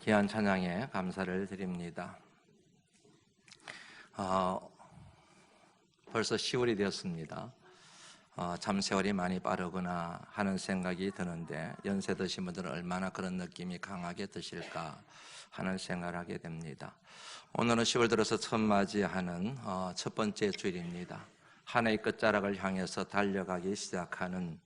귀한 찬양에 감사를 드립니다. 벌써 10월이 되었습니다. 참 세월이 많이 빠르구나 하는 생각이 드는데, 연세 드신 분들은 얼마나 그런 느낌이 강하게 드실까 하는 생각을 하게 됩니다. 오늘은 10월 들어서 처음 맞이하는 첫 번째 주일입니다. 한 해의 끝자락을 향해서 달려가기 시작하는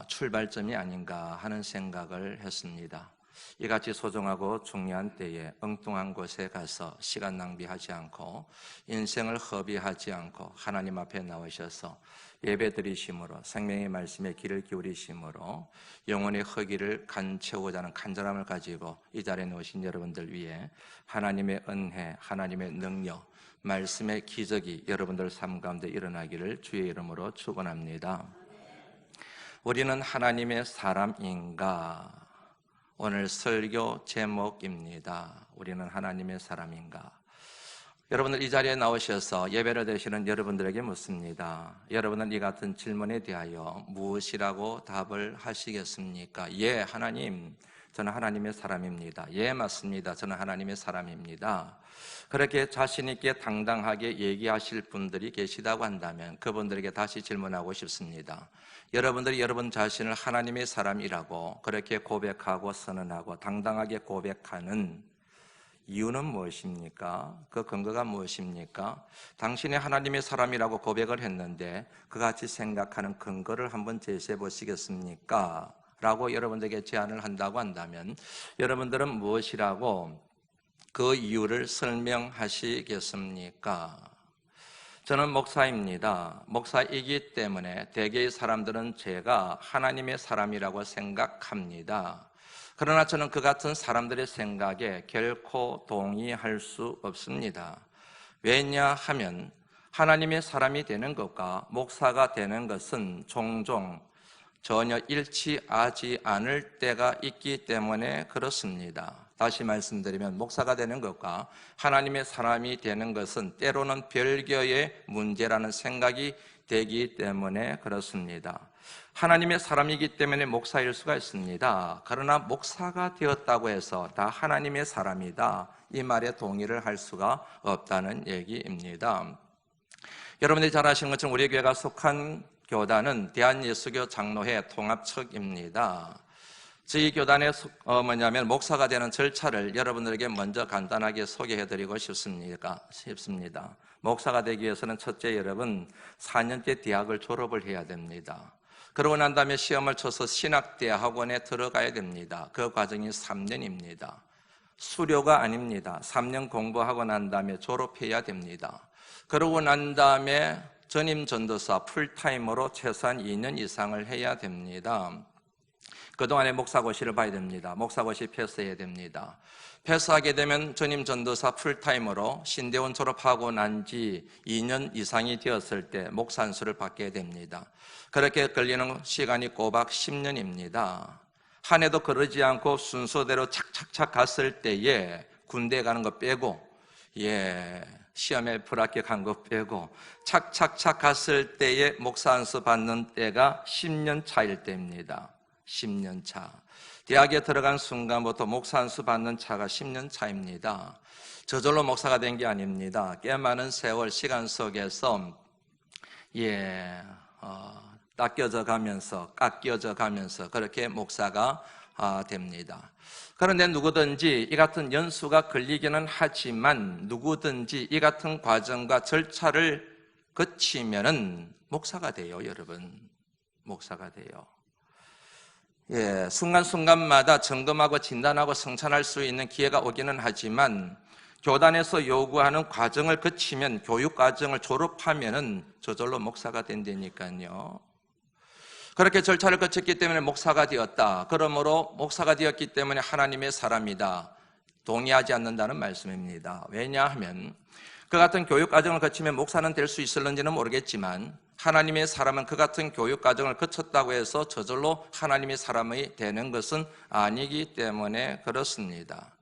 출발점이 아닌가 하는 생각을 했습니다. 이같이 소중하고 중요한 때에 엉뚱한 곳에 가서 시간 낭비하지 않고 인생을 허비하지 않고 하나님 앞에 나오셔서 예배 드리심으로, 생명의 말씀에 귀를 기울이심으로 영혼의 허기를 간채우고자 하는 간절함을 가지고 이 자리에 오신 여러분들 위해 하나님의 은혜, 하나님의 능력, 말씀의 기적이 여러분들 삶 가운데 일어나기를 주의 이름으로 축원합니다. 우리는 하나님의 사람인가? 오늘 설교 제목입니다. 우리는 하나님의 사람인가? 여러분들 이 자리에 나오셔서 예배를 드리시는 여러분들에게 묻습니다. 여러분은 이 같은 질문에 대하여 무엇이라고 답을 하시겠습니까? 예, 하나님, 저는 하나님의 사람입니다. 예, 맞습니다. 저는 하나님의 사람입니다. 그렇게 자신 있게 당당하게 얘기하실 분들이 계시다고 한다면 그분들에게 다시 질문하고 싶습니다. 여러분들이 여러분 자신을 하나님의 사람이라고 그렇게 고백하고 선언하고 당당하게 고백하는 이유는 무엇입니까? 그 근거가 무엇입니까? 당신이 하나님의 사람이라고 고백을 했는데 그같이 생각하는 근거를 한번 제시해 보시겠습니까? 라고 여러분들에게 제안을 한다고 한다면 여러분들은 무엇이라고 그 이유를 설명하시겠습니까? 저는 목사입니다. 목사이기 때문에 대개의 사람들은 제가 하나님의 사람이라고 생각합니다. 그러나 저는 그 같은 사람들의 생각에 결코 동의할 수 없습니다. 왜냐하면 하나님의 사람이 되는 것과 목사가 되는 것은 종종 전혀 일치하지 않을 때가 있기 때문에 그렇습니다. 다시 말씀드리면 목사가 되는 것과 하나님의 사람이 되는 것은 때로는 별개의 문제라는 생각이 되기 때문에 그렇습니다. 하나님의 사람이기 때문에 목사일 수가 있습니다. 그러나 목사가 되었다고 해서 다 하나님의 사람이다, 이 말에 동의를 할 수가 없다는 얘기입니다. 여러분들이 잘 아시는 것처럼 우리 교회가 속한 교단은 대한예수교 장로회 통합측입니다. 저희 교단의 목사가 되는 절차를 여러분들에게 먼저 간단하게 소개해드리고 싶습니다. 목사가 되기 위해서는 첫째, 여러분 4년제 대학을 졸업을 해야 됩니다. 그러고 난 다음에 시험을 쳐서 신학대학원에 들어가야 됩니다. 그 과정이 3년입니다. 수료가 아닙니다. 3년 공부하고 난 다음에 졸업해야 됩니다. 그러고 난 다음에 전임 전도사 풀타임으로 최소한 2년 이상을 해야 됩니다. 그동안에 목사고시를 봐야 됩니다. 목사고시 패스해야 됩니다. 패스하게 되면 전임 전도사 풀타임으로 신대원 졸업하고 난 지 2년 이상이 되었을 때 목산수를 받게 됩니다. 그렇게 걸리는 시간이 꼬박 10년입니다. 한 해도 그러지 않고 순서대로 착착착 갔을 때에 군대 가는 거 빼고, 시험에 불합격한 거 빼고 착착착 갔을 때에 목사 안수 받는 때가 10년 차일 때입니다. 10년 차. 대학에 들어간 순간부터 목사 안수 받는 차가 10년 차입니다. 저절로 목사가 된 게 아닙니다. 꽤 많은 세월 시간 속에서 닦여져 가면서 깎여져 가면서 그렇게 목사가 됩니다. 그런데 누구든지 이 같은 연수가 걸리기는 하지만 누구든지 이 같은 과정과 절차를 거치면은 목사가 돼요, 여러분. 목사가 돼요. 순간순간마다 점검하고 진단하고 성찬할 수 있는 기회가 오기는 하지만 교단에서 요구하는 과정을 거치면, 교육 과정을 졸업하면은 저절로 목사가 된다니까요. 그렇게 절차를 거쳤기 때문에 목사가 되었다. 그러므로 목사가 되었기 때문에 하나님의 사람이다, 동의하지 않는다는 말씀입니다. 왜냐하면 그 같은 교육 과정을 거치면 목사는 될 수 있을는지는 모르겠지만 하나님의 사람은 그 같은 교육 과정을 거쳤다고 해서 저절로 하나님의 사람이 되는 것은 아니기 때문에 그렇습니다.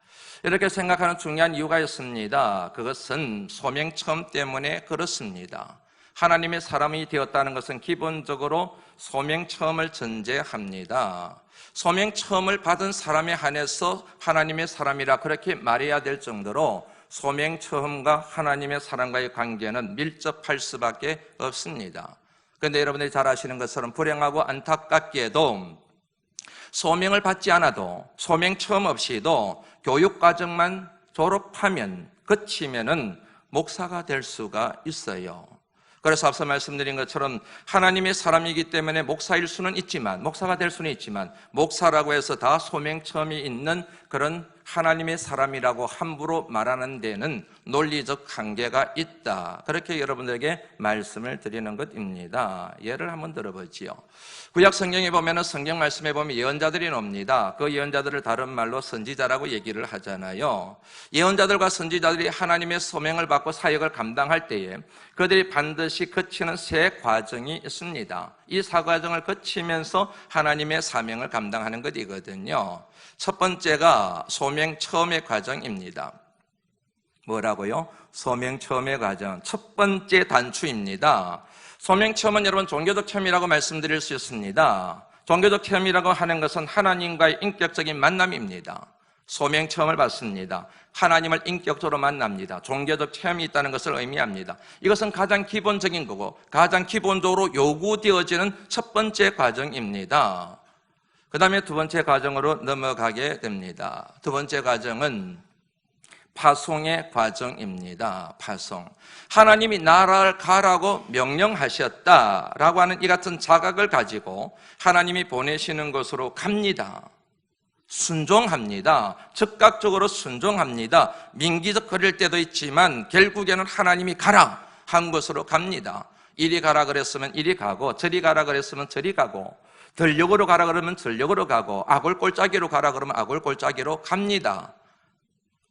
이렇게 생각하는 중요한 이유가 있습니다. 그것은 소명처음 때문에 그렇습니다. 하나님의 사람이 되었다는 것은 기본적으로 소명 체험을 전제합니다. 소명 체험을 받은 사람에 한해서 하나님의 사람이라 그렇게 말해야 될 정도로 소명 체험과 하나님의 사람과의 관계는 밀접할 수밖에 없습니다. 그런데 여러분들이 잘 아시는 것처럼 불행하고 안타깝게도 소명을 받지 않아도 소명 체험 없이도 교육과정만 졸업하면 그치면은 목사가 될 수가 있어요. 그래서 앞서 말씀드린 것처럼 하나님의 사람이기 때문에 목사일 수는 있지만, 목사가 될 수는 있지만, 목사라고 해서 다 소명 체험이 있는 그런 하나님의 사람이라고 함부로 말하는 데는 논리적 한계가 있다. 그렇게 여러분들에게 말씀을 드리는 것입니다. 예를 한번 들어보지요. 구약 성경에 보면 성경 말씀에 보면 예언자들이 나옵니다. 그 예언자들을 다른 말로 선지자라고 얘기를 하잖아요. 예언자들과 선지자들이 하나님의 소명을 받고 사역을 감당할 때에 그들이 반드시 거치는 세 과정이 있습니다. 이 세 과정을 거치면서 하나님의 사명을 감당하는 것이거든요. 첫 번째가 소명 처음의 과정입니다. 뭐라고요? 소명 처음의 과정. 첫 번째 단추입니다. 소명 체험은 여러분 종교적 체험이라고 말씀드릴 수 있습니다. 종교적 체험이라고 하는 것은 하나님과의 인격적인 만남입니다. 소명 체험을 받습니다. 하나님을 인격적으로 만납니다. 종교적 체험이 있다는 것을 의미합니다. 이것은 가장 기본적인 거고 가장 기본적으로 요구되어지는 첫 번째 과정입니다. 그 다음에 두 번째 과정으로 넘어가게 됩니다. 두 번째 과정은 파송의 과정입니다. 파송. 하나님이 나라를 가라고 명령하셨다라고 하는 이 같은 자각을 가지고 하나님이 보내시는 곳으로 갑니다. 순종합니다. 즉각적으로 순종합니다. 민기적거릴 때도 있지만 결국에는 하나님이 가라 한 곳으로 갑니다. 이리 가라 그랬으면 이리 가고 저리 가라 그랬으면 저리 가고 들녘으로 가라 그러면 들녘으로 가고 아골골짜기로 가라 그러면 아골골짜기로 갑니다.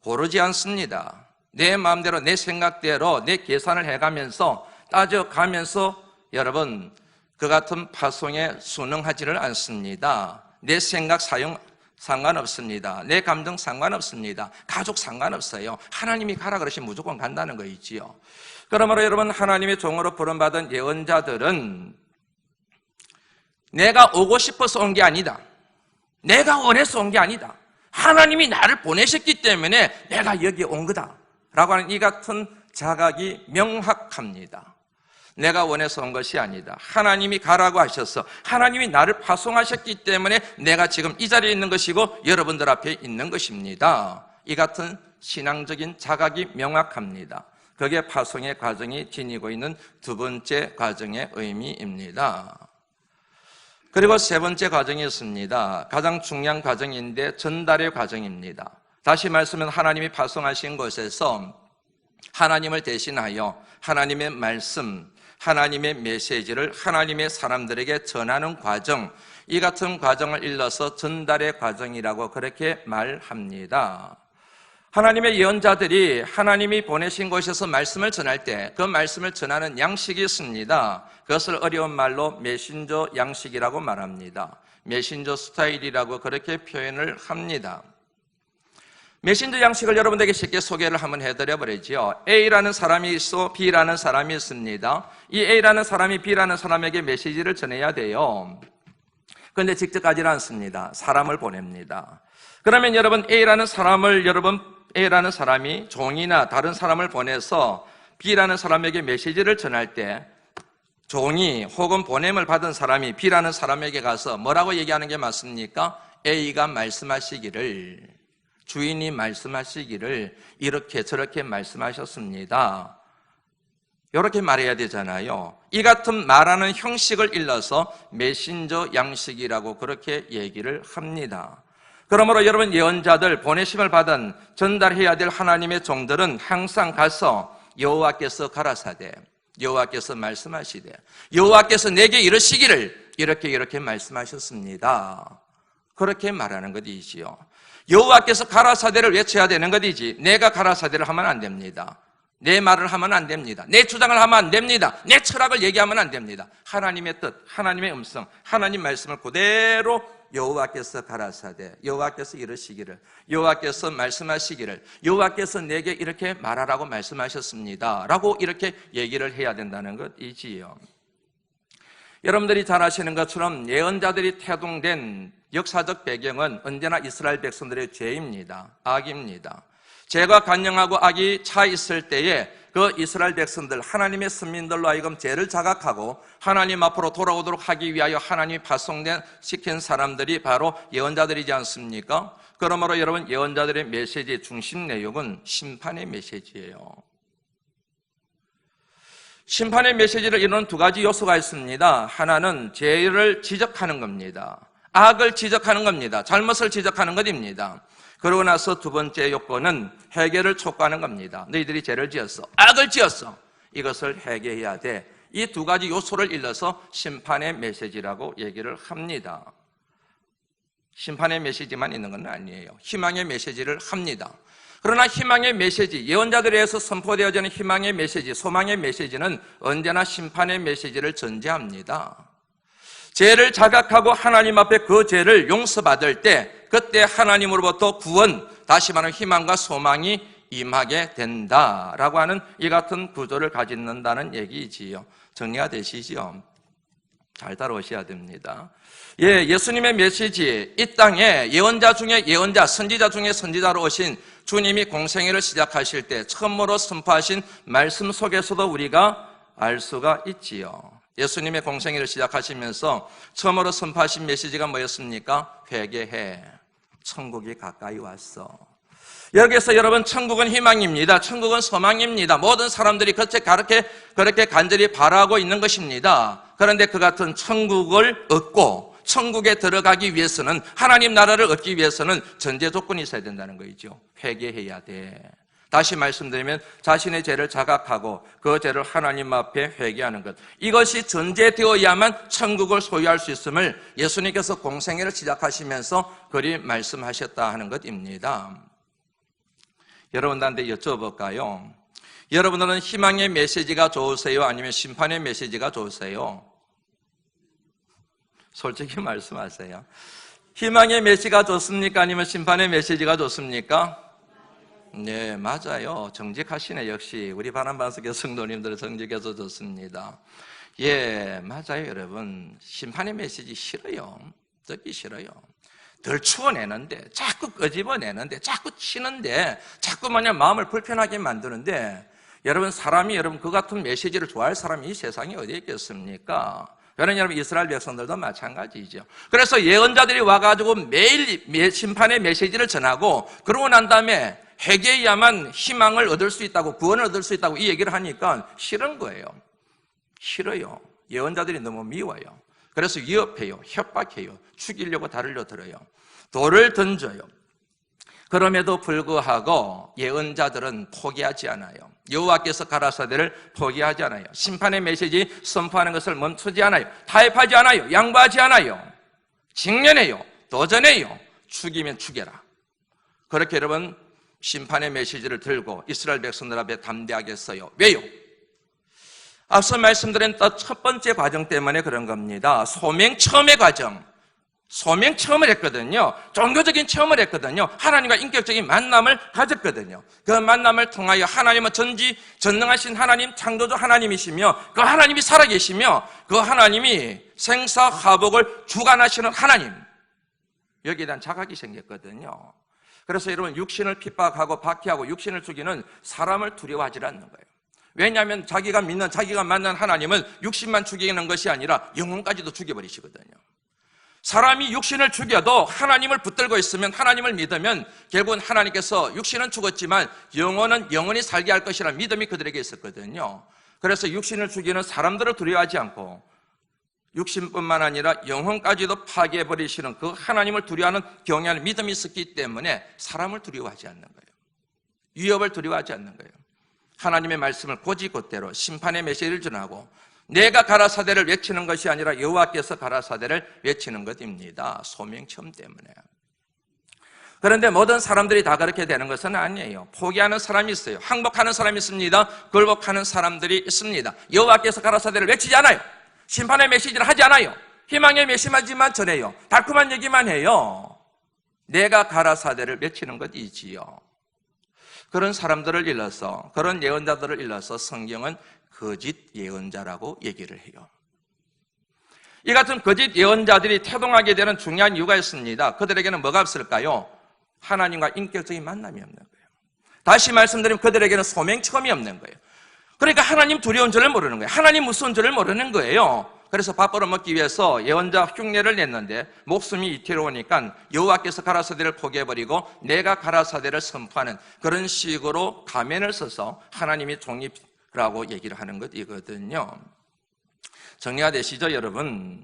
고르지 않습니다. 내 마음대로 내 생각대로 내 계산을 해가면서 따져가면서 여러분 그 같은 파송에 순응하지를 않습니다. 내 생각 사용 상관없습니다. 내 감정 상관없습니다. 가족 상관없어요. 하나님이 가라 그러시면 무조건 간다는 거 있지요. 그러므로 여러분 하나님의 종으로 부름받은 예언자들은 내가 오고 싶어서 온 게 아니다. 내가 원해서 온 게 아니다. 하나님이 나를 보내셨기 때문에 내가 여기에 온 거다 라고 하는 이 같은 자각이 명확합니다. 내가 원해서 온 것이 아니다. 하나님이 가라고 하셔서 하나님이 나를 파송하셨기 때문에 내가 지금 이 자리에 있는 것이고 여러분들 앞에 있는 것입니다. 이 같은 신앙적인 자각이 명확합니다. 그게 파송의 과정이 지니고 있는 두 번째 과정의 의미입니다. 그리고 세 번째 과정이 있습니다. 가장 중요한 과정인데 전달의 과정입니다. 다시 말씀은 하나님이 파송하신 곳에서 하나님을 대신하여 하나님의 말씀, 하나님의 메시지를 하나님의 사람들에게 전하는 과정, 이 같은 과정을 일러서 전달의 과정이라고 그렇게 말합니다. 하나님의 예언자들이 하나님이 보내신 곳에서 말씀을 전할 때 그 말씀을 전하는 양식이 있습니다. 그것을 어려운 말로 메신저 양식이라고 말합니다. 메신저 스타일이라고 그렇게 표현을 합니다. 메신저 양식을 여러분들에게 쉽게 소개를 한번 해드려 버리죠. A라는 사람이 있어 B라는 사람이 있습니다. 이 A라는 사람이 B라는 사람에게 메시지를 전해야 돼요. 그런데 직접 가지는 않습니다. 사람을 보냅니다. 그러면 여러분 A라는 사람이 종이나 다른 사람을 보내서 B라는 사람에게 메시지를 전할 때 종이 혹은 보냄을 받은 사람이 B라는 사람에게 가서 뭐라고 얘기하는 게 맞습니까? A가 말씀하시기를, 주인이 말씀하시기를 이렇게 저렇게 말씀하셨습니다. 이렇게 말해야 되잖아요. 이 같은 말하는 형식을 일러서 메신저 양식이라고 그렇게 얘기를 합니다. 그러므로 여러분 예언자들, 보내심을 받은 전달해야 될 하나님의 종들은 항상 가서 여호와께서 가라사대, 여호와께서 말씀하시되, 여호와께서 내게 이르시기를 이렇게 말씀하셨습니다. 그렇게 말하는 것이지요. 여호와께서 가라사대를 외쳐야 되는 것이지 내가 가라사대를 하면 안 됩니다. 내 말을 하면 안 됩니다. 내 주장을 하면 안 됩니다. 내 철학을 얘기하면 안 됩니다. 하나님의 뜻, 하나님의 음성, 하나님 말씀을 그대로 여호와께서 가라사대, 여호와께서 이르시기를, 여호와께서 말씀하시기를, 여호와께서 내게 이렇게 말하라고 말씀하셨습니다 라고 이렇게 얘기를 해야 된다는 것이지요. 여러분들이 잘 아시는 것처럼 예언자들이 태동된 역사적 배경은 언제나 이스라엘 백성들의 죄입니다. 악입니다. 죄가 간영하고 악이 차 있을 때에 그 이스라엘 백성들, 하나님의 선민들로 하여금 죄를 자각하고 하나님 앞으로 돌아오도록 하기 위하여 하나님이 시킨 사람들이 바로 예언자들이지 않습니까? 그러므로 여러분, 예언자들의 메시지의 중심 내용은 심판의 메시지예요. 심판의 메시지를 이루는 두 가지 요소가 있습니다. 하나는 죄를 지적하는 겁니다. 악을 지적하는 겁니다. 잘못을 지적하는 것입니다. 그러고 나서 두 번째 요건은 회개를 촉구하는 겁니다. 너희들이 죄를 지었어, 악을 지었어, 이것을 회개해야 돼. 이 두 가지 요소를 일러서 심판의 메시지라고 얘기를 합니다. 심판의 메시지만 있는 건 아니에요. 희망의 메시지를 합니다. 그러나 희망의 메시지, 예언자들에 의해서 선포되어지는 희망의 메시지, 소망의 메시지는 언제나 심판의 메시지를 전제합니다. 죄를 자각하고 하나님 앞에 그 죄를 용서받을 때 그때 하나님으로부터 구원, 다시 말하면 희망과 소망이 임하게 된다라고 하는 이 같은 구조를 가진다는 얘기지요. 정리가 되시죠? 잘 따라오셔야 됩니다. 예수님의 메시지, 이 땅에 예언자 중에 예언자, 선지자 중에 선지자로 오신 주님이 공생애를 시작하실 때 처음으로 선포하신 말씀 속에서도 우리가 알 수가 있지요. 예수님의 공생애를 시작하시면서 처음으로 선포하신 메시지가 뭐였습니까? 회개해, 천국이 가까이 왔어. 여기서 여러분, 천국은 희망입니다. 천국은 소망입니다. 모든 사람들이 그렇게 간절히 바라고 있는 것입니다. 그런데 그 같은 천국을 얻고 천국에 들어가기 위해서는, 하나님 나라를 얻기 위해서는 전제 조건이 있어야 된다는 거죠. 회개해야 돼. 다시 말씀드리면 자신의 죄를 자각하고 그 죄를 하나님 앞에 회개하는 것, 이것이 전제되어야만 천국을 소유할 수 있음을 예수님께서 공생애를 시작하시면서 그리 말씀하셨다 하는 것입니다. 여러분들한테 여쭤볼까요? 여러분들은 희망의 메시지가 좋으세요? 아니면 심판의 메시지가 좋으세요? 솔직히 말씀하세요. 희망의 메시지가 좋습니까? 아니면 심판의 메시지가 좋습니까? 네, 맞아요. 정직하시네. 역시 우리 바람반석의 성도님들 정직해서 좋습니다. 예, 맞아요. 여러분, 심판의 메시지 싫어요. 듣기 싫어요. 덜 추워내는데, 자꾸 끄집어내는데, 자꾸 치는데, 자꾸 마음을 불편하게 만드는데, 여러분, 여러분 그 같은 메시지를 좋아할 사람이 이 세상에 어디 있겠습니까? 여러분, 이스라엘 백성들도 마찬가지죠. 그래서 예언자들이 와가지고 매일 심판의 메시지를 전하고, 그러고 난 다음에 회개해야만 희망을 얻을 수 있다고, 구원을 얻을 수 있다고 이 얘기를 하니까 싫은 거예요. 싫어요. 예언자들이 너무 미워요. 그래서 위협해요. 협박해요. 죽이려고 다리를 들어요. 돌을 던져요. 그럼에도 불구하고 예언자들은 포기하지 않아요. 여호와께서 가라사대를 포기하지 않아요. 심판의 메시지 선포하는 것을 멈추지 않아요. 타협하지 않아요. 양보하지 않아요. 직면해요. 도전해요. 죽이면 죽여라. 그렇게 여러분, 심판의 메시지를 들고 이스라엘 백성들 앞에 담대하게 서요. 왜요? 앞서 말씀드린 첫 번째 과정 때문에 그런 겁니다. 소명 처음의 과정. 소명 체험을 했거든요. 종교적인 체험을 했거든요. 하나님과 인격적인 만남을 가졌거든요. 그 만남을 통하여 하나님은 전능하신 하나님, 창조주 하나님이시며 그 하나님이 살아계시며 그 하나님이 생사화복을 주관하시는 하나님, 여기에 대한 자각이 생겼거든요. 그래서 여러분, 육신을 핍박하고 박해하고 육신을 죽이는 사람을 두려워하지 않는 거예요. 왜냐하면 자기가 믿는, 자기가 만난 하나님은 육신만 죽이는 것이 아니라 영혼까지도 죽여버리시거든요. 사람이 육신을 죽여도 하나님을 붙들고 있으면, 하나님을 믿으면 결국은 하나님께서 육신은 죽었지만 영혼은 영원히 살게 할 것이라는 믿음이 그들에게 있었거든요. 그래서 육신을 죽이는 사람들을 두려워하지 않고 육신뿐만 아니라 영혼까지도 파괴해버리시는 그 하나님을 두려워하는 경외하는 믿음이 있었기 때문에 사람을 두려워하지 않는 거예요. 위협을 두려워하지 않는 거예요. 하나님의 말씀을 곧이곧대로 심판의 메시지를 전하고 내가 가라사대를 외치는 것이 아니라 여호와께서 가라사대를 외치는 것입니다. 소명체험 때문에. 그런데 모든 사람들이 다 그렇게 되는 것은 아니에요. 포기하는 사람이 있어요. 항복하는 사람이 있습니다. 굴복하는 사람들이 있습니다. 여호와께서 가라사대를 외치지 않아요. 심판의 메시지를 하지 않아요. 희망의 메시지만 전해요. 달콤한 얘기만 해요. 내가 가라사대를 외치는 것이지요. 그런 사람들을 일러서, 그런 예언자들을 일러서 성경은 거짓 예언자라고 얘기를 해요. 이 같은 거짓 예언자들이 태동하게 되는 중요한 이유가 있습니다. 그들에게는 뭐가 없을까요? 하나님과 인격적인 만남이 없는 거예요. 다시 말씀드리면 그들에게는 소명처음이 없는 거예요. 그러니까 하나님 두려운 줄을 모르는 거예요. 하나님 무서운 줄을 모르는 거예요. 그래서 밥 벌어먹기 위해서 예언자 흉내를 냈는데 목숨이 이태로우니까 여호와께서 가라사대를 포기해버리고 내가 가라사대를 선포하는 그런 식으로 가면을 써서 하나님이 종이라고 얘기를 하는 것이거든요. 정리가 되시죠, 여러분?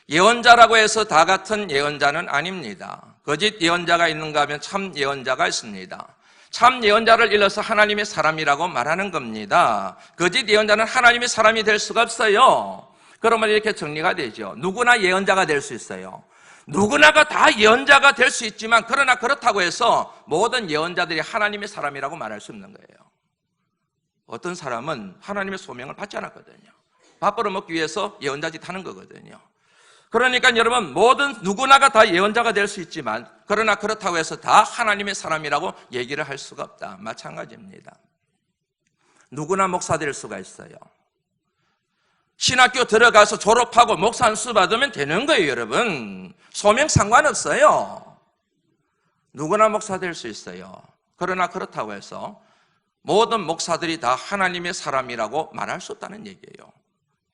예언자라고 해서 다 같은 예언자는 아닙니다. 거짓 예언자가 있는가 하면 참 예언자가 있습니다. 참 예언자를 일러서 하나님의 사람이라고 말하는 겁니다. 거짓 예언자는 하나님의 사람이 될 수가 없어요. 그러면 이렇게 정리가 되죠. 누구나 예언자가 될 수 있어요. 누구나가 다 예언자가 될 수 있지만 그러나 그렇다고 해서 모든 예언자들이 하나님의 사람이라고 말할 수 없는 거예요. 어떤 사람은 하나님의 소명을 받지 않았거든요. 밥 벌어먹기 위해서 예언자짓 하는 거거든요. 그러니까 여러분 누구나가 다 예언자가 될 수 있지만 그러나 그렇다고 해서 다 하나님의 사람이라고 얘기를 할 수가 없다. 마찬가지입니다. 누구나 목사 될 수가 있어요. 신학교 들어가서 졸업하고 목사 안수 받으면 되는 거예요, 여러분. 소명 상관없어요. 누구나 목사 될 수 있어요. 그러나 그렇다고 해서 모든 목사들이 다 하나님의 사람이라고 말할 수 없다는 얘기예요.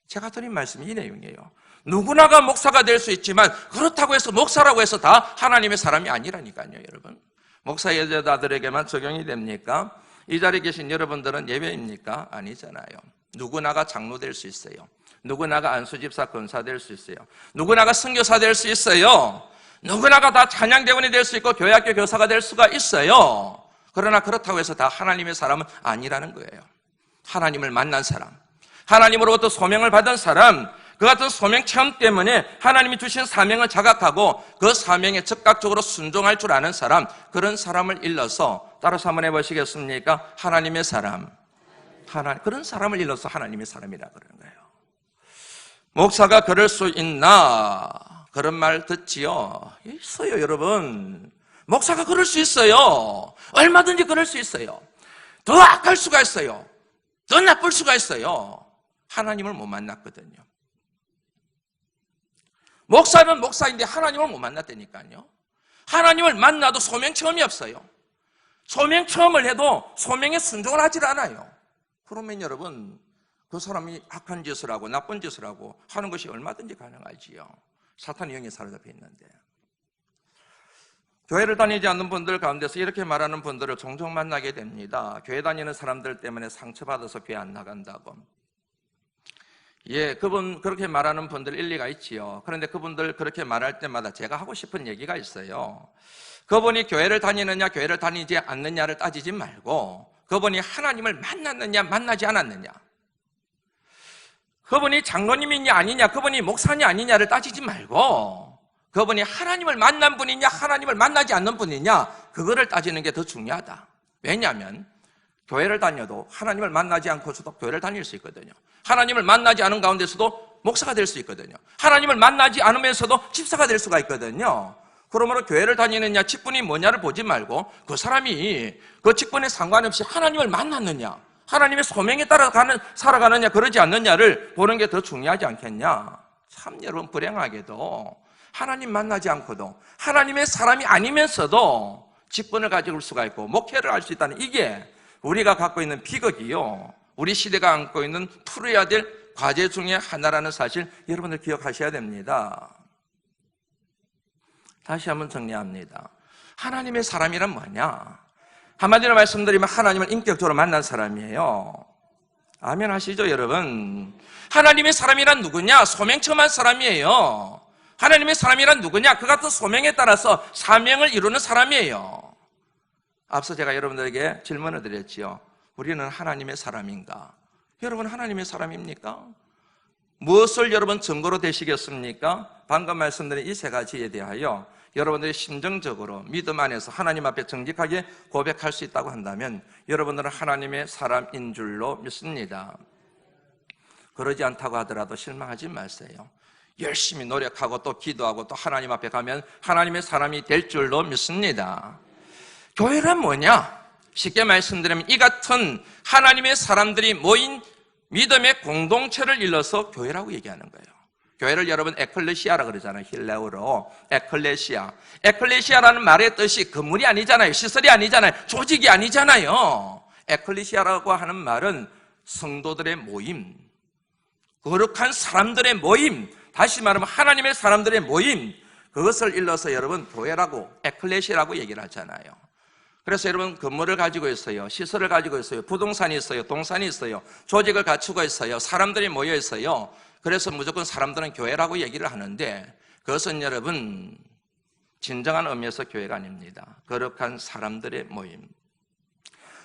제가 드린 말씀이 이 내용이에요. 누구나가 목사가 될 수 있지만 그렇다고 해서 목사라고 해서 다 하나님의 사람이 아니라니까요, 여러분. 목사 여자들에게만 적용이 됩니까? 이 자리에 계신 여러분들은 예배입니까? 아니잖아요. 누구나가 장로 될 수 있어요. 누구나가 안수집사 권사 될 수 있어요. 누구나가 선교사 될 수 있어요. 누구나가 다 찬양대원이 될 수 있고 교회학교 교사가 될 수가 있어요. 그러나 그렇다고 해서 다 하나님의 사람은 아니라는 거예요. 하나님을 만난 사람, 하나님으로부터 소명을 받은 사람, 그 같은 소명 체험 때문에 하나님이 주신 사명을 자각하고 그 사명에 적극적으로 순종할 줄 아는 사람, 그런 사람을 일러서 따라서 한번 해보시겠습니까? 하나님의 사람. 그런 사람을 일러서 하나님의 사람이라 그러는 거예요. 목사가 그럴 수 있나? 그런 말 듣지요? 있어요, 여러분. 목사가 그럴 수 있어요. 얼마든지 그럴 수 있어요. 더 악할 수가 있어요. 더 나쁠 수가 있어요. 하나님을 못 만났거든요. 목사는 목사인데 하나님을 못 만났다니까요. 하나님을 만나도 소명 체험이 없어요. 소명 체험을 해도 소명에 순종을 하질 않아요. 그러면 여러분, 그 사람이 악한 짓을 하고 나쁜 짓을 하고 하는 것이 얼마든지 가능하지요. 사탄의 영에 사로잡혀 있는데. 교회를 다니지 않는 분들 가운데서 이렇게 말하는 분들을 종종 만나게 됩니다. 교회 다니는 사람들 때문에 상처받아서 교회 안 나간다고. 예, 그분 그렇게 말하는 분들 일리가 있지요. 그런데 그분들 그렇게 말할 때마다 제가 하고 싶은 얘기가 있어요. 그분이 교회를 다니느냐 교회를 다니지 않느냐를 따지지 말고 그분이 하나님을 만났느냐 만나지 않았느냐, 그분이 장로님이냐 아니냐, 그분이 목사냐 아니냐를 따지지 말고 그분이 하나님을 만난 분이냐 하나님을 만나지 않는 분이냐, 그거를 따지는 게 더 중요하다. 왜냐하면 교회를 다녀도 하나님을 만나지 않고서도 교회를 다닐 수 있거든요. 하나님을 만나지 않은 가운데서도 목사가 될 수 있거든요. 하나님을 만나지 않으면서도 집사가 될 수가 있거든요. 그러므로 교회를 다니느냐 직분이 뭐냐를 보지 말고 그 사람이 그 직분에 상관없이 하나님을 만났느냐, 하나님의 소명에 따라 살아가느냐 그러지 않느냐를 보는 게 더 중요하지 않겠냐. 참 여러분, 불행하게도 하나님 만나지 않고도 하나님의 사람이 아니면서도 직분을 가질 수가 있고 목회를 할 수 있다는, 이게 우리가 갖고 있는 비극이요, 우리 시대가 안고 있는 풀어야 될 과제 중에 하나라는 사실 여러분들 기억하셔야 됩니다. 다시 한번 정리합니다. 하나님의 사람이란 뭐냐? 한마디로 말씀드리면 하나님을 인격적으로 만난 사람이에요. 아멘 하시죠, 여러분? 하나님의 사람이란 누구냐? 소명청한 사람이에요. 하나님의 사람이란 누구냐? 그 같은 소명에 따라서 사명을 이루는 사람이에요. 앞서 제가 여러분들에게 질문을 드렸지요. 우리는 하나님의 사람인가? 여러분 하나님의 사람입니까? 무엇을 여러분 증거로 대시겠습니까? 방금 말씀드린 이 세 가지에 대하여 여러분들이 심정적으로 믿음 안에서 하나님 앞에 정직하게 고백할 수 있다고 한다면 여러분들은 하나님의 사람인 줄로 믿습니다. 그러지 않다고 하더라도 실망하지 마세요. 열심히 노력하고 또 기도하고 또 하나님 앞에 가면 하나님의 사람이 될 줄로 믿습니다. 교회란 뭐냐? 쉽게 말씀드리면 이 같은 하나님의 사람들이 모인 믿음의 공동체를 일러서 교회라고 얘기하는 거예요. 교회를 여러분 에클레시아라 그러잖아요. 힐레오로 에클레시아. 에클레시아라는 말의 뜻이 건물이 아니잖아요. 시설이 아니잖아요. 조직이 아니잖아요. 에클레시아라고 하는 말은 성도들의 모임, 거룩한 사람들의 모임, 다시 말하면 하나님의 사람들의 모임, 그것을 일러서 여러분 교회라고 에클레시아라고 얘기를 하잖아요. 그래서 여러분 건물을 가지고 있어요. 시설을 가지고 있어요. 부동산이 있어요. 동산이 있어요. 조직을 갖추고 있어요. 사람들이 모여 있어요. 그래서 무조건 사람들은 교회라고 얘기를 하는데 그것은 여러분 진정한 의미에서 교회가 아닙니다. 거룩한 사람들의 모임.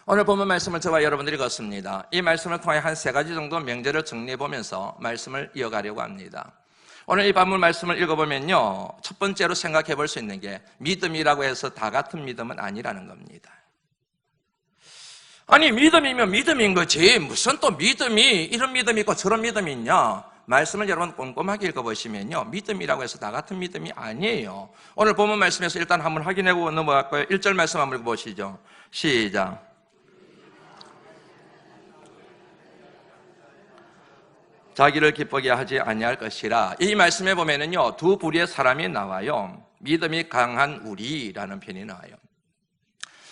오늘 본문 말씀을 저와 여러분들이 읽었습니다. 이 말씀을 통해 한 3가지 정도 명제를 정리해보면서 말씀을 이어가려고 합니다. 오늘 이 본문 말씀을 읽어보면요, 첫 번째로 생각해 볼 수 있는 게 믿음이라고 해서 다 같은 믿음은 아니라는 겁니다. 아니 믿음이면 믿음인 거지 무슨 또 믿음이 이런 믿음이 있고 저런 믿음이 있냐. 말씀을 여러분 꼼꼼하게 읽어보시면요, 믿음이라고 해서 다 같은 믿음이 아니에요. 오늘 본문 말씀에서 일단 한번 확인해보고 넘어갈 거예요. 1절 말씀 한번 읽어보시죠. 시작. 자기를 기쁘게 하지 아니할 것이라. 이 말씀에 보면은요, 두 부류의 사람이 나와요. 믿음이 강한 우리라는 편이 나와요.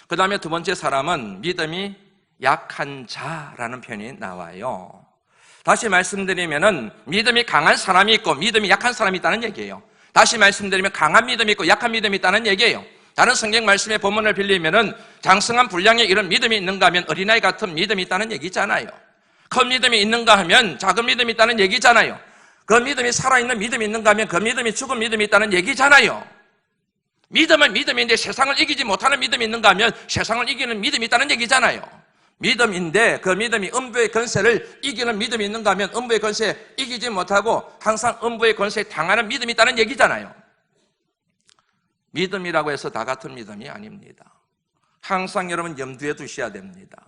그 다음에 두 번째 사람은 믿음이 약한 자라는 편이 나와요. 다시 말씀드리면은 믿음이 강한 사람이 있고 믿음이 약한 사람이 있다는 얘기예요. 다시 말씀드리면 강한 믿음이 있고 약한 믿음이 있다는 얘기예요. 다른 성경 말씀의 본문을 빌리면은 장성한 분량의 이런 믿음이 있는가 하면 어린아이 같은 믿음이 있다는 얘기잖아요. 큰 믿음이 있는가 하면 작은 믿음이 있다는 얘기잖아요. 그 믿음이 살아있는 믿음이 있는가 하면 그 믿음이 죽은 믿음이 있다는 얘기잖아요. 믿음은 믿음인데 세상을 이기지 못하는 믿음이 있는가 하면 세상을 이기는 믿음이 있다는 얘기잖아요. 믿음인데 그 믿음이 음부의 권세를 이기는 믿음이 있는가 하면 음부의 권세 이기지 못하고 항상 음부의 권세에 당하는 믿음이 있다는 얘기잖아요. 믿음이라고 해서 다 같은 믿음이 아닙니다. 항상 여러분 염두에 두셔야 됩니다.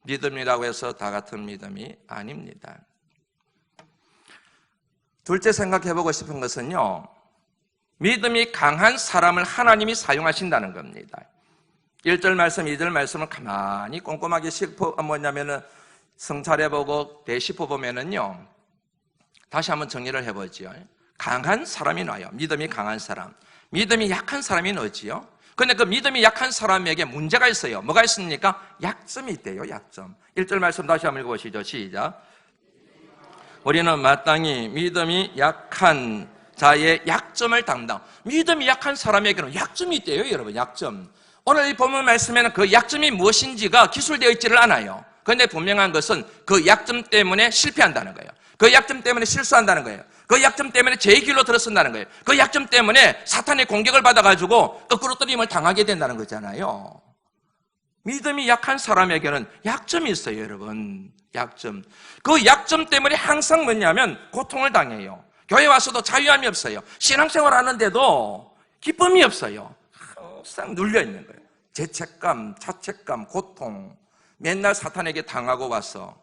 믿음이라고 해서 다 같은 믿음이 아닙니다. 둘째 생각해보고 싶은 것은요, 믿음이 강한 사람을 하나님이 사용하신다는 겁니다. 1절 말씀, 2절 말씀을 가만히 꼼꼼하게 성찰해보고 되짚어보면은요, 다시 한번 정리를 해보지요. 강한 사람이 나와요. 믿음이 강한 사람. 믿음이 약한 사람이 나오지요. 그런데 그 믿음이 약한 사람에게 문제가 있어요. 뭐가 있습니까? 약점이 있대요. 약점. 1절 말씀 다시 한번 읽어보시죠. 시작. 우리는 마땅히 믿음이 약한 자의 약점을 담당. 믿음이 약한 사람에게는 약점이 있대요. 여러분, 약점. 오늘 이 본문 말씀에는 그 약점이 무엇인지가 기술되어 있지를 않아요. 그런데 분명한 것은 그 약점 때문에 실패한다는 거예요. 그 약점 때문에 실수한다는 거예요. 그 약점 때문에 제 길로 들어선다는 거예요. 그 약점 때문에 사탄의 공격을 받아가지고 거꾸로 떨림을 당하게 된다는 거잖아요. 믿음이 약한 사람에게는 약점이 있어요, 여러분. 약점. 그 약점 때문에 항상 뭐냐면 고통을 당해요. 교회 와서도 자유함이 없어요. 신앙생활 하는데도 기쁨이 없어요. 항상 눌려있는 거예요. 죄책감, 자책감, 고통. 맨날 사탄에게 당하고 와서,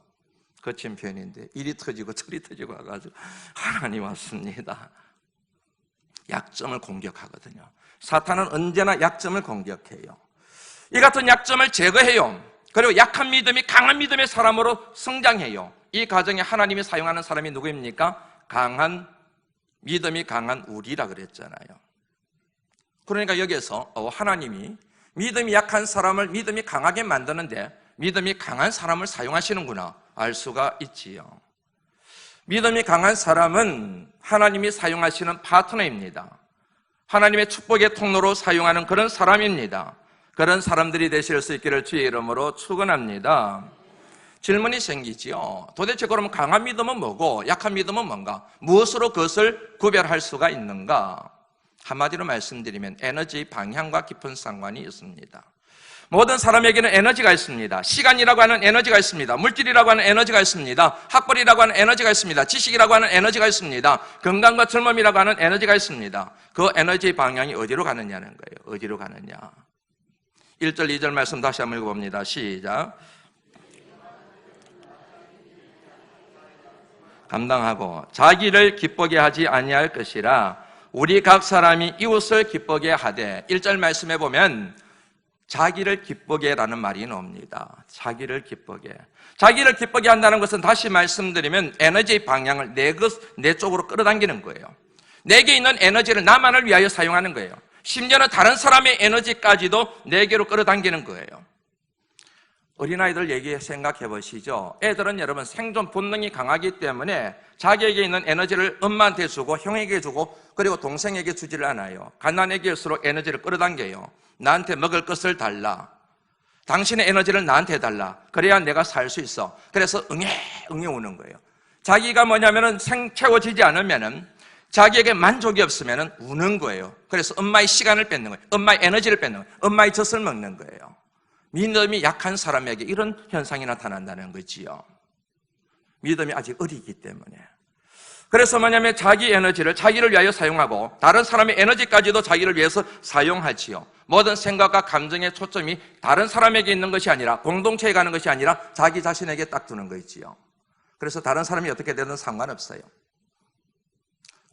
거친 표현인데 이리 터지고 저리 터지고 와가지고 하나님 왔습니다. 약점을 공격하거든요. 사탄은 언제나 약점을 공격해요. 이 같은 약점을 제거해요. 그리고 약한 믿음이 강한 믿음의 사람으로 성장해요. 이 과정에 하나님이 사용하는 사람이 누구입니까? 강한 믿음이 강한 우리라 그랬잖아요. 그러니까 여기에서 하나님이 믿음이 약한 사람을 믿음이 강하게 만드는데 믿음이 강한 사람을 사용하시는구나 알 수가 있지요. 믿음이 강한 사람은 하나님이 사용하시는 파트너입니다. 하나님의 축복의 통로로 사용하는 그런 사람입니다. 그런 사람들이 되실 수 있기를 주의 이름으로 축원합니다. 질문이 생기지요. 도대체 그러면 강한 믿음은 뭐고 약한 믿음은 뭔가? 무엇으로 그것을 구별할 수가 있는가? 한마디로 말씀드리면 에너지 방향과 깊은 상관이 있습니다. 모든 사람에게는 에너지가 있습니다. 시간이라고 하는 에너지가 있습니다. 물질이라고 하는 에너지가 있습니다. 학벌이라고 하는 에너지가 있습니다. 지식이라고 하는 에너지가 있습니다. 건강과 젊음이라고 하는 에너지가 있습니다. 그 에너지 방향이 어디로 가느냐는 거예요. 어디로 가느냐. 1절, 2절 말씀 다시 한번 읽어봅니다. 시작. 감당하고 자기를 기쁘게 하지 아니할 것이라 우리 각 사람이 이웃을 기쁘게 하되 1절 말씀해 보면 자기를 기쁘게라는 말이 나옵니다. 자기를 기쁘게. 자기를 기쁘게 한다는 것은 다시 말씀드리면 에너지의 방향을 내 쪽으로 끌어당기는 거예요. 내게 있는 에너지를 나만을 위하여 사용하는 거예요. 심지어는 다른 사람의 에너지까지도 내게로 끌어당기는 거예요. 어린아이들 얘기 생각해 보시죠. 애들은 여러분 생존 본능이 강하기 때문에 자기에게 있는 에너지를 엄마한테 주고 형에게 주고 그리고 동생에게 주지를 않아요. 갓난아기일수록 에너지를 끌어당겨요. 나한테 먹을 것을 달라. 당신의 에너지를 나한테 달라. 그래야 내가 살 수 있어. 그래서 응애 우는 거예요. 자기가 뭐냐면은 채워지지 않으면은 자기에게 만족이 없으면은 우는 거예요. 그래서 엄마의 시간을 뺏는 거예요. 엄마의 에너지를 뺏는 거예요. 엄마의 젖을 먹는 거예요. 믿음이 약한 사람에게 이런 현상이 나타난다는 거지요. 믿음이 아직 어리기 때문에. 그래서 뭐냐면 자기 에너지를 자기를 위하여 사용하고 다른 사람의 에너지까지도 자기를 위해서 사용하지요. 모든 생각과 감정의 초점이 다른 사람에게 있는 것이 아니라 공동체에 가는 것이 아니라 자기 자신에게 딱 두는 거지요. 그래서 다른 사람이 어떻게 되든 상관없어요.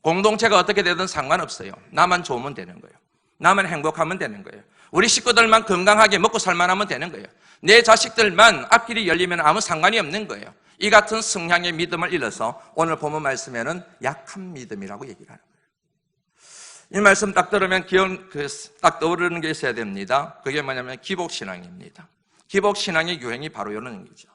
공동체가 어떻게 되든 상관없어요. 나만 좋으면 되는 거예요. 나만 행복하면 되는 거예요. 우리 식구들만 건강하게 먹고 살만하면 되는 거예요. 내 자식들만 앞길이 열리면 아무 상관이 없는 거예요. 이 같은 성향의 믿음을 잃어서 오늘 본문 말씀에는 약한 믿음이라고 얘기를 하는 거예요. 이 말씀 딱 들으면 딱 떠오르는 게 있어야 됩니다. 그게 뭐냐면 기복신앙입니다. 기복신앙의 유행이 바로 이런 거죠.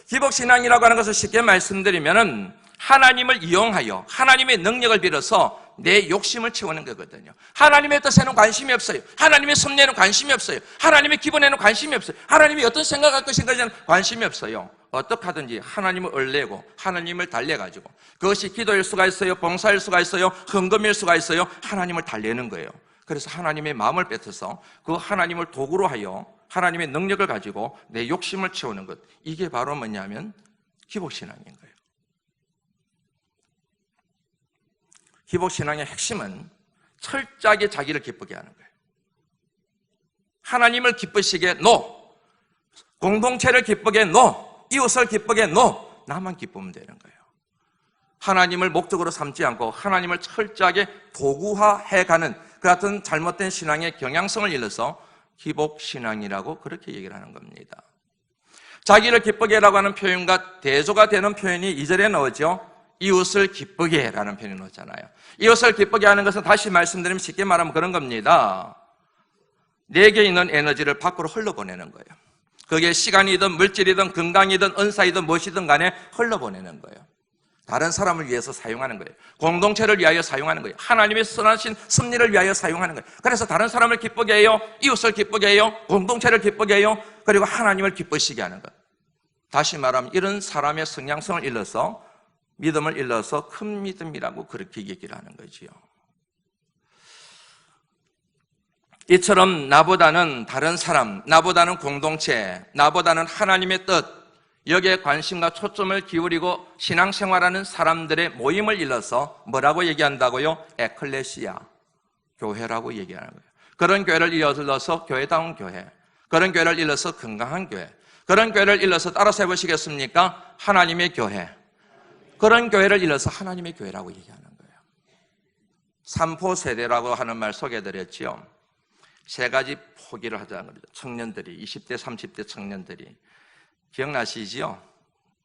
기복신앙이라고 하는 것을 쉽게 말씀드리면은 하나님을 이용하여 하나님의 능력을 빌어서 내 욕심을 채우는 거거든요. 하나님의 뜻에는 관심이 없어요. 하나님의 섭리에는 관심이 없어요. 하나님의 기본에는 관심이 없어요. 하나님이 어떤 생각할 것인가에는 관심이 없어요. 어떻게 하든지 하나님을 얼레고 하나님을 달래가지고 그것이 기도일 수가 있어요. 봉사일 수가 있어요. 헌금일 수가 있어요. 하나님을 달래는 거예요. 그래서 하나님의 마음을 뺏어서 그 하나님을 도구로 하여 하나님의 능력을 가지고 내 욕심을 채우는 것, 이게 바로 뭐냐면 기복신앙인 거예요. 기복신앙의 핵심은 철저하게 자기를 기쁘게 하는 거예요. 하나님을 기쁘시게 노, 공동체를 기쁘게 노, 이웃을 기쁘게 노, 나만 기쁘면 되는 거예요. 하나님을 목적으로 삼지 않고 하나님을 철저하게 도구화해가는 그 같은 잘못된 신앙의 경향성을 일러서 기복신앙이라고 그렇게 얘기를 하는 겁니다. 자기를 기쁘게 하라고 하는 표현과 대조가 되는 표현이 2절에 나오죠. 이웃을 기쁘게 라는 표현이 나오잖아요. 이웃을 기쁘게 하는 것은 다시 말씀드리면 쉽게 말하면 그런 겁니다. 내게 있는 에너지를 밖으로 흘러보내는 거예요. 그게 시간이든 물질이든 건강이든 은사이든 무엇이든 간에 흘러보내는 거예요. 다른 사람을 위해서 사용하는 거예요. 공동체를 위하여 사용하는 거예요. 하나님의 선하신 섭리를 위하여 사용하는 거예요. 그래서 다른 사람을 기쁘게 해요. 이웃을 기쁘게 해요. 공동체를 기쁘게 해요. 그리고 하나님을 기쁘시게 하는 것. 다시 말하면 이런 사람의 성향성을 일러서 믿음을 일러서 큰 믿음이라고 그렇게 얘기를 하는 거지요. 이처럼 나보다는 다른 사람, 나보다는 공동체, 나보다는 하나님의 뜻, 여기에 관심과 초점을 기울이고 신앙생활하는 사람들의 모임을 일러서 뭐라고 얘기한다고요? 에클레시아, 교회라고 얘기하는 거예요. 그런 교회를 일러서 교회다운 교회, 그런 교회를 일러서 건강한 교회, 그런 교회를 일러서 따라서 해보시겠습니까? 하나님의 교회, 그런 교회를 일러서 하나님의 교회라고 얘기하는 거예요. 삼포세대라고 하는 말 소개해드렸지요. 세 가지 포기를 하자는 겁니다. 청년들이, 20대, 30대 청년들이. 기억나시지요?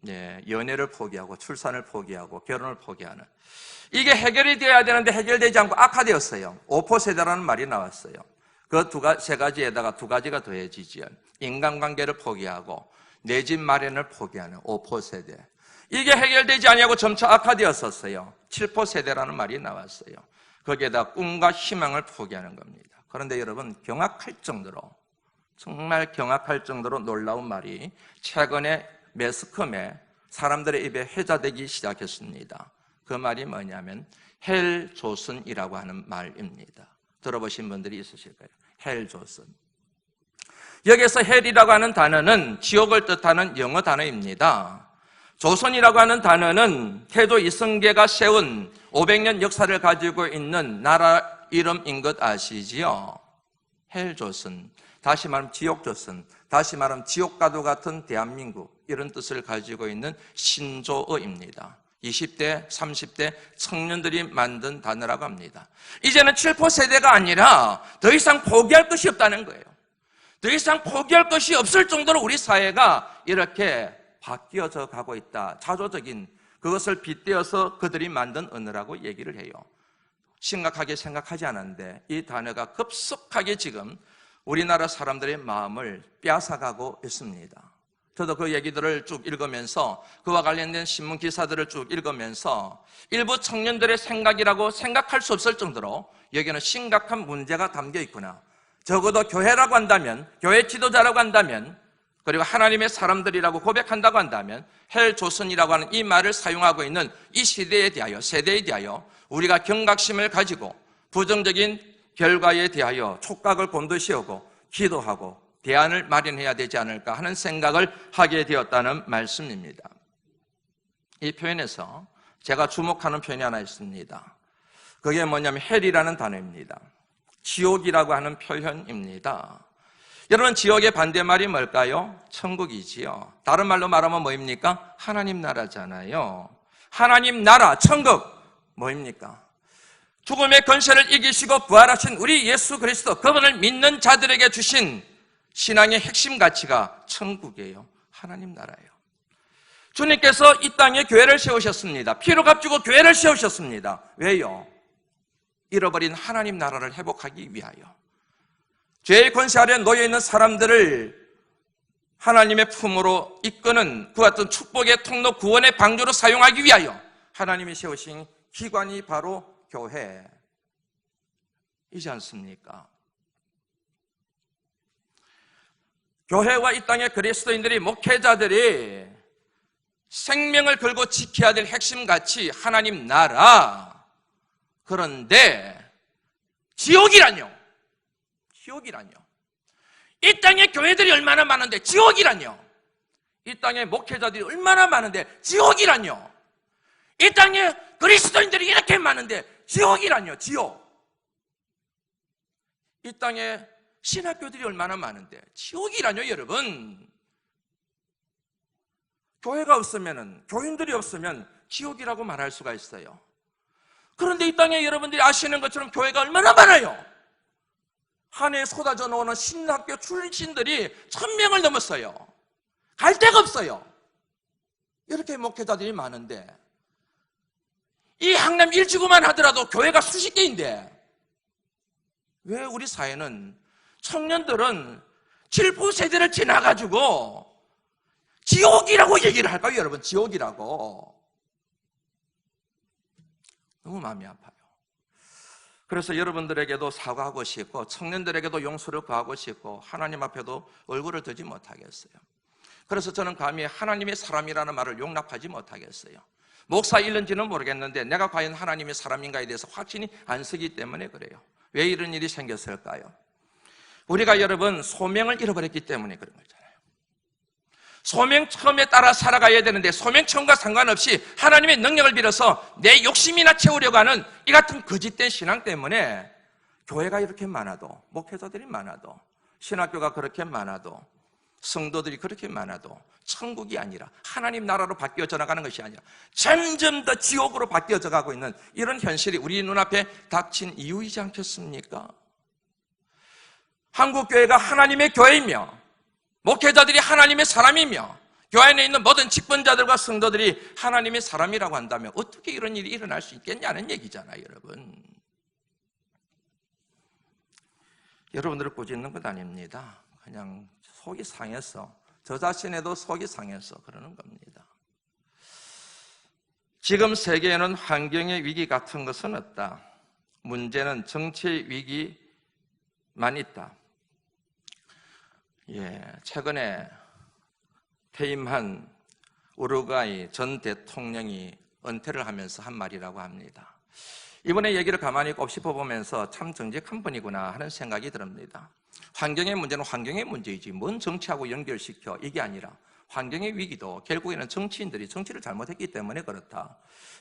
네, 연애를 포기하고 출산을 포기하고 결혼을 포기하는. 이게 해결이 되어야 되는데 해결되지 않고 악화되었어요. 5포세대라는 말이 나왔어요. 그 세 가지에다가 두 가지가 더해지지요. 인간관계를 포기하고 내 집 마련을 포기하는 5포세대. 이게 해결되지 아니하고 점차 악화되었었어요. 7포세대라는 말이 나왔어요. 거기에다 꿈과 희망을 포기하는 겁니다. 그런데 여러분, 경악할 정도로, 정말 경악할 정도로 놀라운 말이 최근에 매스컴에 사람들의 입에 회자되기 시작했습니다. 그 말이 뭐냐면 헬조선이라고 하는 말입니다. 들어보신 분들이 있으실 거예요. 헬조선. 여기서 헬이라고 하는 단어는 지옥을 뜻하는 영어 단어입니다. 조선이라고 하는 단어는 태조 이성계가 세운 500년 역사를 가지고 있는 나라 이름인 것 아시지요? 헬조선, 다시 말하면 지옥조선, 다시 말하면 지옥과도 같은 대한민국, 이런 뜻을 가지고 있는 신조어입니다. 20대, 30대 청년들이 만든 단어라고 합니다. 이제는 7포 세대가 아니라 더 이상 포기할 것이 없다는 거예요. 더 이상 포기할 것이 없을 정도로 우리 사회가 이렇게 바뀌어져 가고 있다. 자조적인 그것을 빗대어서 그들이 만든 언어라고 얘기를 해요. 심각하게 생각하지 않았는데 이 단어가 급속하게 지금 우리나라 사람들의 마음을 빼앗아가고 있습니다. 저도 그 얘기들을 쭉 읽으면서 그와 관련된 신문 기사들을 쭉 읽으면서 일부 청년들의 생각이라고 생각할 수 없을 정도로 여기는 심각한 문제가 담겨 있구나. 적어도 교회라고 한다면, 교회 지도자라고 한다면, 그리고 하나님의 사람들이라고 고백한다고 한다면 헬조선이라고 하는 이 말을 사용하고 있는 이 시대에 대하여, 세대에 대하여 우리가 경각심을 가지고 부정적인 결과에 대하여 촉각을 곤두세우고 기도하고 대안을 마련해야 되지 않을까 하는 생각을 하게 되었다는 말씀입니다. 이 표현에서 제가 주목하는 표현이 하나 있습니다. 그게 뭐냐면 헬이라는 단어입니다. 지옥이라고 하는 표현입니다. 여러분, 지옥의 반대말이 뭘까요? 천국이지요. 다른 말로 말하면 뭐입니까? 하나님 나라잖아요. 하나님 나라, 천국 뭐입니까? 죽음의 권세를 이기시고 부활하신 우리 예수 그리스도, 그분을 믿는 자들에게 주신 신앙의 핵심 가치가 천국이에요. 하나님 나라예요. 주님께서 이 땅에 교회를 세우셨습니다. 피로 값주고 교회를 세우셨습니다. 왜요? 잃어버린 하나님 나라를 회복하기 위하여. 죄의 권세 아래 놓여있는 사람들을 하나님의 품으로 이끄는 그 같은 축복의 통로, 구원의 방주로 사용하기 위하여 하나님이 세우신 기관이 바로 교회이지 않습니까? 교회와 이 땅의 그리스도인들이, 목회자들이 생명을 걸고 지켜야 될 핵심 가치, 하나님 나라. 그런데 지옥이라뇨. 지옥이라뇨. 이 땅에 교회들이 얼마나 많은데 지옥이라뇨. 이 땅에 목회자들이 얼마나 많은데 지옥이라뇨. 이 땅에 그리스도인들이 이렇게 많은데 지옥이라뇨. 지옥. 이 땅에 신학교들이 얼마나 많은데 지옥이라뇨. 여러분, 교회가 없으면, 교인들이 없으면 지옥이라고 말할 수가 있어요. 그런데 이 땅에 여러분들이 아시는 것처럼 교회가 얼마나 많아요. 한 해에 쏟아져 나오는 신학교 출신들이 1000명을 넘었어요. 갈 데가 없어요. 이렇게 목회자들이 많은데 이 강남 1지구만 하더라도 교회가 수십 개인데 왜 우리 사회는 청년들은 7부 세대를 지나가지고 지옥이라고 얘기를 할까요? 여러분, 지옥이라고. 너무 마음이 아파요. 그래서 여러분들에게도 사과하고 싶고 청년들에게도 용서를 구하고 싶고 하나님 앞에도 얼굴을 들지 못하겠어요. 그래서 저는 감히 하나님의 사람이라는 말을 용납하지 못하겠어요. 목사일는지는 모르겠는데 내가 과연 하나님의 사람인가에 대해서 확신이 안 서기 때문에 그래요. 왜 이런 일이 생겼을까요? 우리가 여러분 소명을 잃어버렸기 때문에 그런 거잖아요. 소명처음에 따라 살아가야 되는데 소명처음과 상관없이 하나님의 능력을 빌어서 내 욕심이나 채우려고 하는 이 같은 거짓된 신앙 때문에 교회가 이렇게 많아도, 목회자들이 많아도, 신학교가 그렇게 많아도, 성도들이 그렇게 많아도 천국이 아니라 하나님 나라로 바뀌어져 나가는 것이 아니라 점점 더 지옥으로 바뀌어져 가고 있는 이런 현실이 우리 눈앞에 닥친 이유이지 않겠습니까? 한국교회가 하나님의 교회이며 목회자들이 하나님의 사람이며 교회 안에 있는 모든 직분자들과 성도들이 하나님의 사람이라고 한다면 어떻게 이런 일이 일어날 수 있겠냐는 얘기잖아요. 여러분, 여러분들을 꾸짖는 것 아닙니다. 그냥 속이 상해서, 저 자신에도 속이 상해서 그러는 겁니다. 지금 세계에는 환경의 위기 같은 것은 없다. 문제는 정치의 위기만 있다. 최근에 퇴임한 우루과이 전 대통령이 은퇴를 하면서 한 말이라고 합니다. 이번에 얘기를 가만히 곱씹어보면서 참 정직한 분이구나 하는 생각이 듭니다. 환경의 문제는 환경의 문제이지 뭔 정치하고 연결시켜, 이게 아니라 환경의 위기도 결국에는 정치인들이 정치를 잘못했기 때문에 그렇다.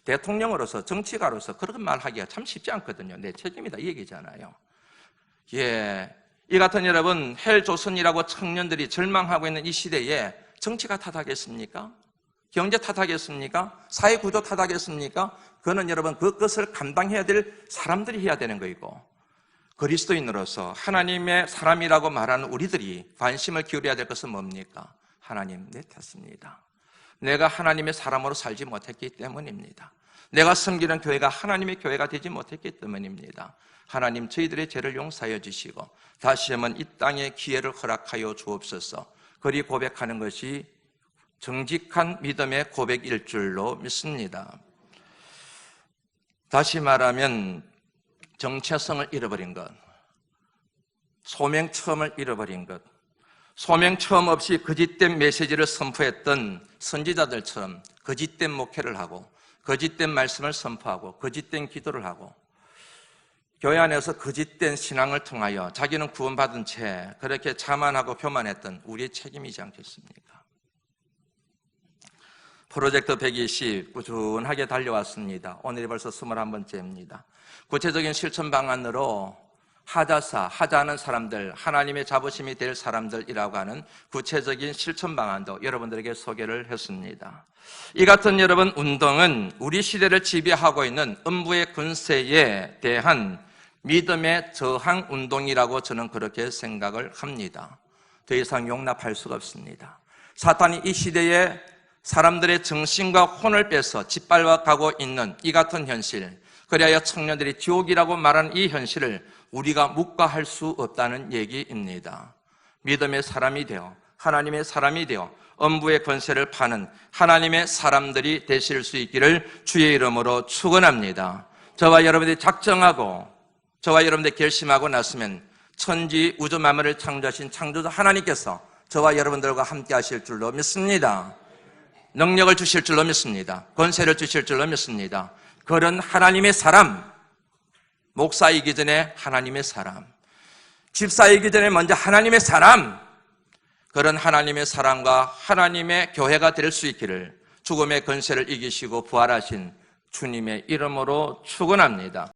대통령으로서, 정치가로서 그런 말하기가 참 쉽지 않거든요. 내 책임이다 이 얘기잖아요. 이 같은 여러분 헬조선이라고 청년들이 절망하고 있는 이 시대에 정치가 탓하겠습니까? 경제 탓하겠습니까? 사회구조 탓하겠습니까? 그거는 여러분 그것을 감당해야 될 사람들이 해야 되는 거이고 그리스도인으로서 하나님의 사람이라고 말하는 우리들이 관심을 기울여야 될 것은 뭡니까? 하나님, 내 탓입니다. 내가 하나님의 사람으로 살지 못했기 때문입니다. 내가 섬기는 교회가 하나님의 교회가 되지 못했기 때문입니다. 하나님, 저희들의 죄를 용서하여 주시고 다시 한번 이 땅에 기회를 허락하여 주옵소서. 그리 고백하는 것이 정직한 믿음의 고백일 줄로 믿습니다. 다시 말하면 정체성을 잃어버린 것, 소명처음을 잃어버린 것, 소명처음 없이 거짓된 메시지를 선포했던 선지자들처럼 거짓된 목회를 하고 거짓된 말씀을 선포하고 거짓된 기도를 하고 교회 안에서 거짓된 신앙을 통하여 자기는 구원받은 채 그렇게 자만하고 교만했던 우리의 책임이지 않겠습니까? 프로젝트 120 꾸준하게 달려왔습니다. 오늘이 벌써 21번째입니다. 구체적인 실천 방안으로 하자하는 사람들, 하나님의 자부심이 될 사람들이라고 하는 구체적인 실천 방안도 여러분들에게 소개를 했습니다. 이 같은 여러분 운동은 우리 시대를 지배하고 있는 음부의 권세에 대한 믿음의 저항 운동이라고 저는 그렇게 생각을 합니다. 더 이상 용납할 수가 없습니다. 사탄이 이 시대에 사람들의 정신과 혼을 빼서 짓밟아가고 있는 이 같은 현실, 그래야 청년들이 지옥이라고 말하는 이 현실을 우리가 묵과할 수 없다는 얘기입니다. 믿음의 사람이 되어 하나님의 사람이 되어 음부의 권세를 파는 하나님의 사람들이 되실 수 있기를 주의 이름으로 축원합니다. 저와 여러분들이 작정하고 저와 여러분들이 결심하고 났으면 천지 우주 만물을 창조하신 창조자 하나님께서 저와 여러분들과 함께 하실 줄로 믿습니다. 능력을 주실 줄로 믿습니다. 권세를 주실 줄로 믿습니다. 그런 하나님의 사람, 목사이기 전에 하나님의 사람, 집사이기 전에 먼저 하나님의 사람, 그런 하나님의 사람과 하나님의 교회가 될 수 있기를 죽음의 권세를 이기시고 부활하신 주님의 이름으로 축원합니다.